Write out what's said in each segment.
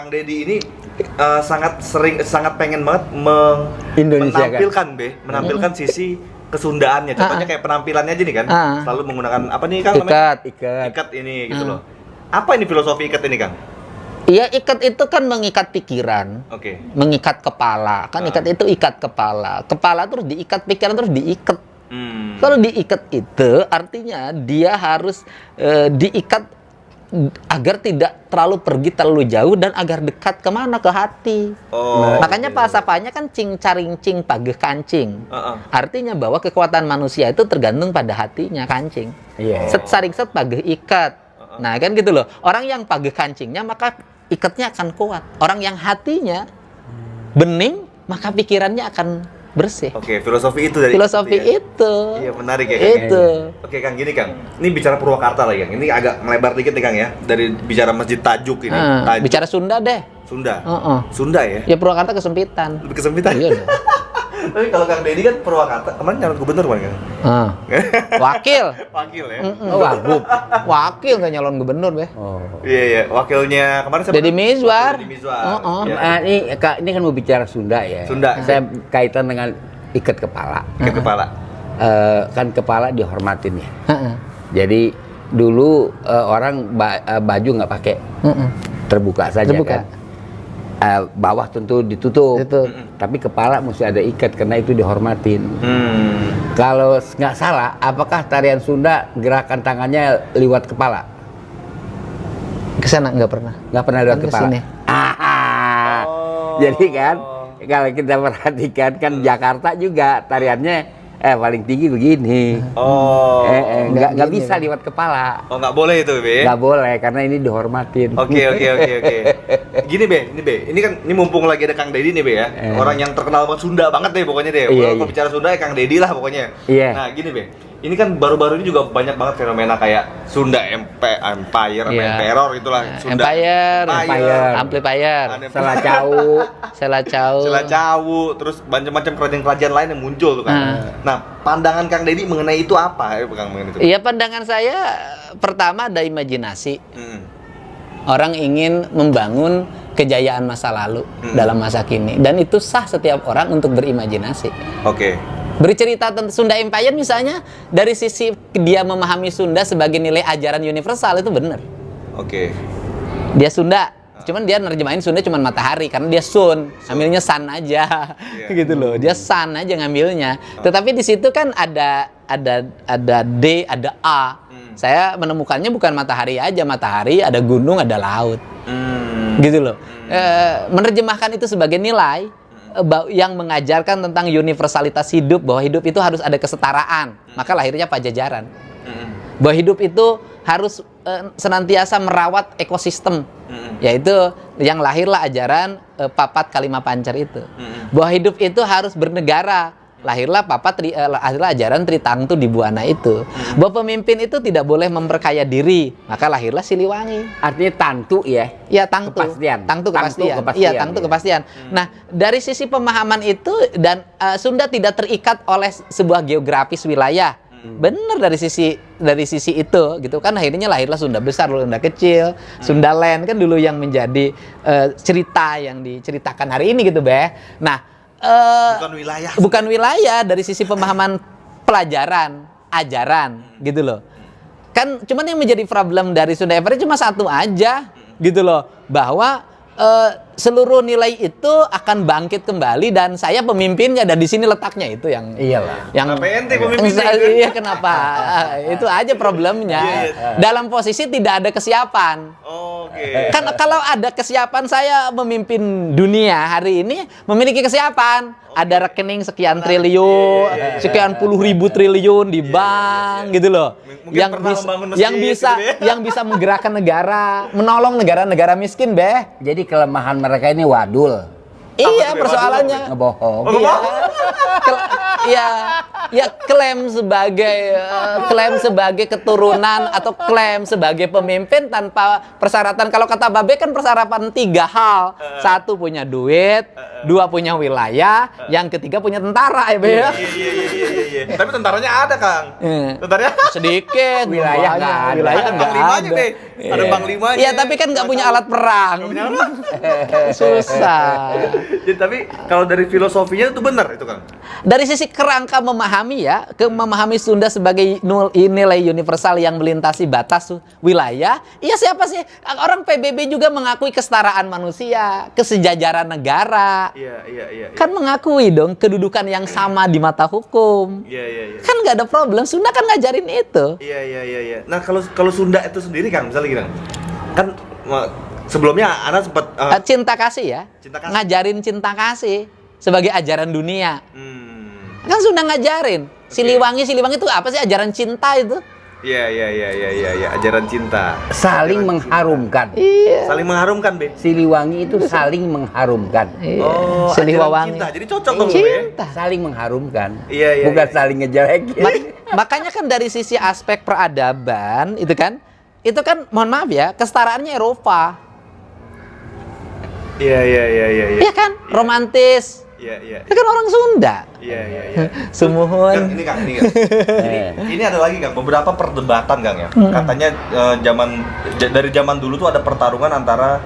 Kang Deddy ini sangat pengen banget menampilkan sisi kesundaannya. Contohnya kayak penampilannya aja nih kan, selalu menggunakan apa nih Kang namanya? Ikat ini gitu loh. Apa ini filosofi ikat ini Kang? Iya, ikat itu kan mengikat pikiran, mengikat kepala. Kan ikat itu ikat kepala. Kepala terus diikat, pikiran terus diikat. Kalau diikat itu artinya dia harus diikat agar tidak terlalu pergi terlalu jauh dan agar dekat kemana, ke hati. Makanya falsafahnya kan cing caring cing pageh kancing. Artinya bahwa kekuatan manusia itu tergantung pada hatinya, kancing. Set saring set pageh ikat. Nah kan gitu loh. Orang yang pageh kancingnya maka ikatnya akan kuat. Orang yang hatinya bening maka pikirannya akan bersih. Oke, filosofi itu dari itu. Iya, menarik ya Kang. Itu. Oke Kang, gini Kang. Ini bicara Purwakarta lagi Kang. Ini agak melebar dikit nih Kang ya. Dari bicara Masjid Tajuk ini. Tajuk. Bicara Sunda deh. Sunda. Sunda ya? Ya Purwakarta kesempitan. Lebih kesempitan. Iya dong. Tapi kalau Kang Deddy kan Purwakarta, kemarin nyalon gubernur kan? Wakil. Wakil ya? Wagub. Wakil nggak nyalon gubernur, Beh. Iya. Wakilnya kemarin siapa? Deddy Mizwar. Ini kan mau bicara Sunda ya. Sunda. Saya kaitan dengan ikat kepala. Ikat kepala. Kan kepala dihormatin ya. Jadi dulu orang baju nggak pakai, terbuka saja kan. Bawah tentu ditutup. Tapi kepala mesti ada ikat karena itu dihormatin. Kalau nggak salah, apakah tarian Sunda gerakan tangannya liwat kepala? Kesana nggak pernah. Nggak pernah liwat kepala. Jadi kan kalau kita perhatikan kan Jakarta juga tariannya paling tinggi begini. Nggak bisa liwat kepala. Nggak boleh itu, Be? Nggak boleh karena ini dihormatin. Oke. Gini, Be, ini kan mumpung lagi ada Kang Deddy nih, Be ya. Orang yang terkenal banget Sunda banget deh pokoknya deh. Kalau bicara Sunda ya Kang Deddy lah pokoknya. Nah, gini, Be. Ini kan baru-baru ini juga banyak banget fenomena kayak Sunda Empire, Emperor itulah. Sunda Empire, Amplifier, Selacawu, terus macam-macam kerajaan-kerajaan lain yang muncul tuh kan. Nah, pandangan Kang Deddy mengenai itu apa ya, Kang? Iya, pandangan saya pertama ada imajinasi. Orang ingin membangun kejayaan masa lalu dalam masa kini, dan itu sah setiap orang untuk berimajinasi. Bercerita tentang Sunda Empire misalnya, dari sisi dia memahami Sunda sebagai nilai ajaran universal itu benar. Dia Sunda, cuman dia nerjemahin Sunda cuman matahari karena dia sun, ngambilnya sun aja, gitu loh. Dia sun aja ngambilnya. Tetapi di situ kan ada D, ada A. Saya menemukannya bukan matahari aja, matahari, ada gunung, ada laut, gitu loh. Menerjemahkan itu sebagai nilai yang mengajarkan tentang universalitas hidup, bahwa hidup itu harus ada kesetaraan. Maka lahirnya Pajajaran. Bahwa hidup itu harus senantiasa merawat ekosistem, yaitu yang lahirlah ajaran Papat Kalima Pancer itu. Bahwa hidup itu harus bernegara, lahirlah lahirlah ajaran Tritangtu di Buana itu. Bahwa pemimpin itu tidak boleh memperkaya diri, maka lahirlah Siliwangi. Artinya tangtu ya? Iya, tangtu. Kepastian. Tangtu kepastian. Iya, tangtu kepastian. Nah, dari sisi pemahaman itu dan Sunda tidak terikat oleh sebuah geografis wilayah. Benar dari sisi itu gitu kan, akhirnya lahirlah Sunda Besar, Sunda Kecil, Sunda Land kan dulu yang menjadi cerita yang diceritakan hari ini gitu, Be. Nah, bukan wilayah dari sisi pemahaman pelajaran, ajaran gitu loh. Kan cuman yang menjadi problem dari Sunda Empire cuma satu aja gitu loh, bahwa seluruh nilai itu akan bangkit kembali dan saya pemimpinnya, dan di sini letaknya itu yang kenapa ente pemimpinnya? Iya, kenapa? Itu aja problemnya. Dalam posisi tidak ada kesiapan. Kan kalau ada kesiapan, saya memimpin dunia hari ini memiliki kesiapan. Ada rekening sekian triliun, sekian puluh ribu triliun di bank gitu loh. Yang bisa menggerakkan negara, menolong negara-negara miskin, Be. Jadi kelemahan mereka ini wadul. Iya, persoalannya ngebohong. Ya klaim sebagai keturunan atau klaim sebagai pemimpin tanpa persyaratan. Kalau kata Babe kan persyaratan 3 hal. 1 punya duit, 2 punya wilayah, yang ketiga punya tentara ya, Be. iya. Tapi tentaranya ada, Kang. Tentaranya sedikit. Wilayah nggak ada. Wilayah ada nggak panglimanya, ada. Be. Ada panglimanya. Iya, tapi kan nggak punya alat perang. Susah. Jadi, tapi kalau dari filosofinya itu benar itu, Kang. Dari sisi kerangka memahami ya, memahami Sunda sebagai nilai universal yang melintasi batas wilayah. Iya, siapa sih? Orang PBB juga mengakui kesetaraan manusia, kesejajaran negara. Iya. Kan mengakui dong kedudukan yang sama di mata hukum. Iya. Kan nggak ada problem. Sunda kan ngajarin itu. Iya. Nah, kalau Sunda itu sendiri, Kang, misalnya gini, kan sebelumnya Ana sempat Cinta kasih ya. Cinta kasih. Ngajarin cinta kasih sebagai ajaran dunia. Kan Sunda ngajarin. Siliwangi itu apa sih ajaran cinta itu? Iya, ajaran cinta. Saling Ajaran mengharumkan. Iya. Saling mengharumkan, Be. Siliwangi itu saling mengharumkan. Oh, Siliwangi. ajaran cinta. Jadi cocok dong, Be. Cinta. Saling mengharumkan. Iya. Bukan saling ngejelekin. Makanya kan dari sisi aspek peradaban itu kan mohon maaf ya, kesetaraannya Eropa. Iya. Iya kan? Romantis. Iya. Itu kan orang Sunda. Iya. Sumuhun. Ini, Kang, ini, Kang. Ini ada lagi, Kang, beberapa perdebatan, Kang, ya. Katanya dari zaman dulu tuh ada pertarungan antara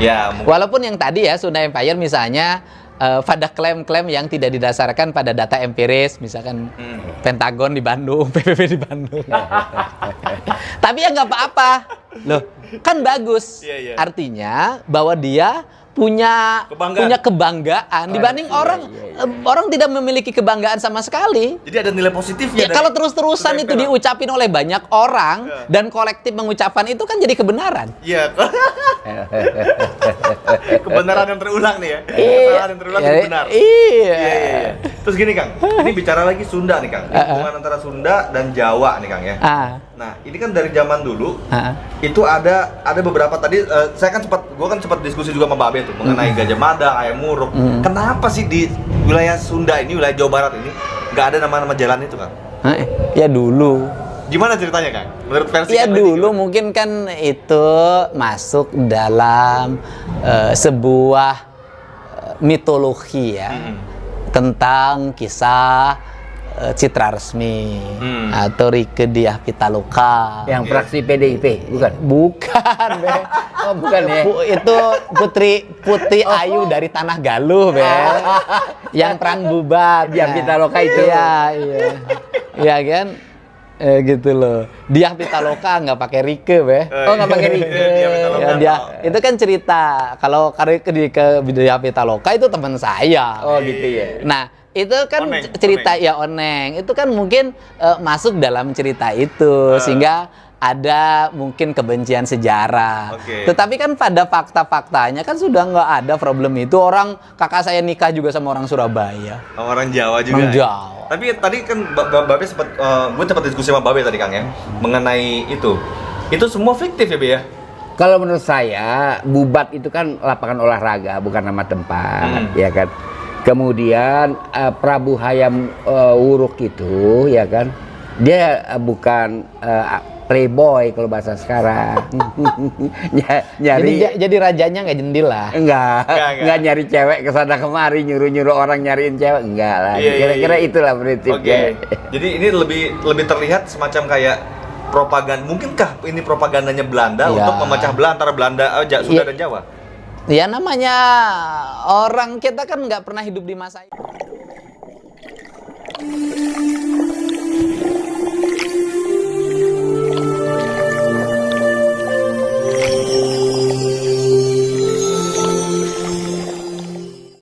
ya Walaupun yang tadi ya Sunda Empire misalnya pada klaim-klaim yang tidak didasarkan pada data empiris, misalkan Pentagon di Bandung, PBB di Bandung. Tapi ya nggak apa-apa, loh, kan bagus. Iya. Artinya bahwa dia punya kebanggaan dibanding orang tidak memiliki kebanggaan sama sekali. Jadi ada nilai positifnya. Ya, kalau terus-terusan itu diucapin oleh banyak orang dan kolektif mengucapkan itu kan jadi kebenaran. Iya. Kebenaran yang terulang nih ya. Iya. Kesalahan yang terulang jadi benar. Iya. Terus gini, Kang. Ini bicara lagi Sunda nih, Kang. Hubungan antara Sunda dan Jawa nih, Kang, ya. Nah, ini kan dari zaman dulu. Itu ada beberapa tadi gua kan sempat diskusi juga sama Mbak Abe tuh mengenai Gajah Mada, Ayam Muruk. Kenapa sih di wilayah Sunda ini, wilayah Jawa Barat ini nggak ada nama-nama jalan itu, Kang? Ya dulu. Gimana ceritanya, Kang? Menurut versi Ya Kang dulu mungkin kan itu masuk dalam sebuah mitologi ya tentang kisah Citra Resmi atau Rieke Diah Pitaloka. Yang fraksi PDIP, bukan? Bukan, Be. Oh, bukan ya? Itu Putri Ayu dari Tanah Galuh, Be. Yang perang bubat. Diah Pitaloka itu. Iya. Iya kan? Gitu loh. Diah Pitaloka nggak pakai Rieke, Be. Oh, nggak pakai Rieke. Ya, itu kan cerita. Kalau Diah Pitaloka itu teman saya. Oh, gitu ya. Nah, itu kan cerita ya Oneng. Itu kan mungkin masuk dalam cerita itu sehingga ada mungkin kebencian sejarah. Tetapi kan pada fakta-faktanya kan sudah nggak ada problem itu. Orang kakak saya nikah juga sama orang Surabaya. Orang Jawa juga. Orang Jawa. Tapi tadi kan Babe sempat gue sempat diskusi sama Babe tadi, Kang, ya, mengenai itu. Itu semua fiktif ya, Be, ya? Kalau menurut saya, Bubat itu kan lapangan olahraga, bukan nama tempat, ya kan. Kemudian Prabu Hayam Wuruk itu, ya kan, dia bukan playboy kalau bahasa sekarang. Jadi rajanya nggak jendil lah. Enggak nyari cewek kesana kemari, nyuruh orang nyariin cewek, enggak lah. Kira-kira itulah prinsipnya. Jadi ini lebih terlihat semacam kayak propaganda. Mungkinkah ini propagandanya Belanda untuk memecah belah antara Sunda dan Jawa? Ya namanya orang kita kan nggak pernah hidup di masa itu.